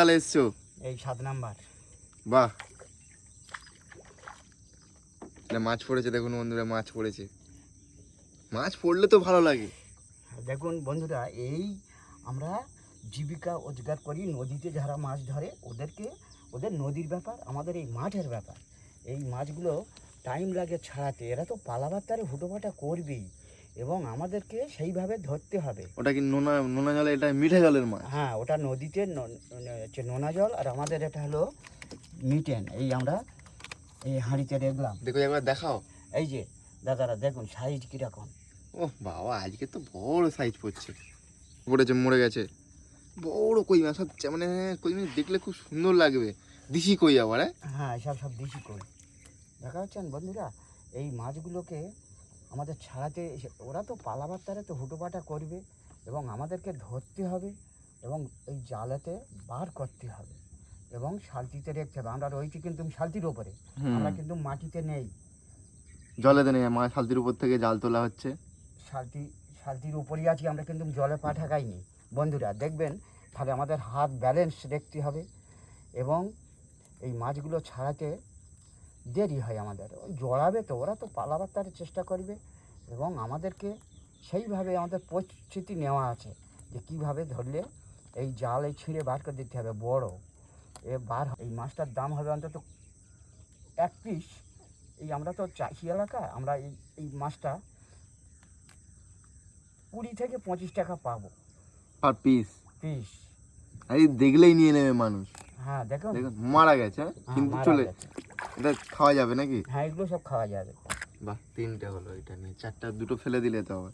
তাহলে এসছো এই 7 নাম্বার। বাহ, মাছ পড়েছে দেখুন বন্ধুরা, মাছ পড়েছে। মাছ পড়লে তো ভালো লাগে। দেখুন বন্ধুরা, এই আমরা জীবিকা রোজগার করি, নদীতে যারা মাছ ধরে ওদের নদীর ব্যাপার, আমাদের এই মাঠের ব্যাপার। এই মাছগুলো টাইম লাগে ছাড়াতে, এরা তো পালাবার তারে হুটোপাটা করবেই এবং আমাদেরকে সেইভাবে ধরতে হবে। ওটা কি নোনা নোনা জলে, এটা মিঠা জলের মাছ? হ্যাঁ, ওটা নদীতে হচ্ছে নোনা জল, আর আমাদের এটা হলো মিটেন। এই আমরা এই হাঁড়িতে দেখলাম, দেখো একবার দেখাও। এই যে দাদারা দেখুন সাইজ কীরকম। ও বাবা, আজকে তো বড় সাইজ পড়ছে। পড়েছে, মরে গেছে। বড় কই মাছ হচ্ছে, মানে কই মাছ দেখলে খুব সুন্দর লাগবে। দিশি কই আবার। হ্যাঁ, সব দেশি কই দেখা যাচ্ছেন বন্ধুরা। এই মাছগুলোকে আমাদের ছাড়াতে, ওরা তো পালাবার তারে তো হুটোপাটা করবে এবং আমাদেরকে ধরতে হবে এবং এই জালেতে বার করতে হবে এবং শালতিতে রাখতে হবে। আমরা রয়েছি কিন্তু শালতির ওপরে, আমরা কিন্তু মাটিতে নেই, জলেতে নেই। মাছ শালতির উপর থেকে জাল তোলা হচ্ছে। শালতির উপরেই আছি আমরা, কিন্তু জলে পা ঠেকাইনি বন্ধুরা। দেখবেন তাহলে আমাদের হাত ব্যালেন্স রাখতে হবে এবং এই মাছগুলো ছাড়াতে দেরি হয় আমাদের। ওই জড়াবে তো, ওরা তো পালাবার তার চেষ্টা করবে এবং আমাদেরকে সেইভাবে আমাদের প্রস্তুতি নেওয়া আছে যে কীভাবে ধরলে এই জাল এই ছিঁড়ে বার করে দিতে হবে। বড় এই মাছটার দাম হবে অন্তত 1 পিস। এই আমরা তো চাষি এলাকা, আমরা এই মাছটা 20 থেকে 25 টাকা পাবো আর পিস। এই দেখলেই নিয়ে নেবে মানুষ। হ্যাঁ দেখুন, মারা গেছে কিন্তু চলে, এটা খাওয়া যাবে নাকি? হ্যাঁ, এগুলো সব খাওয়া যাবে। বাহ, 3টে হলো, এটা নিয়ে 4টা, 2টো ফেলে দিলে তো আবার।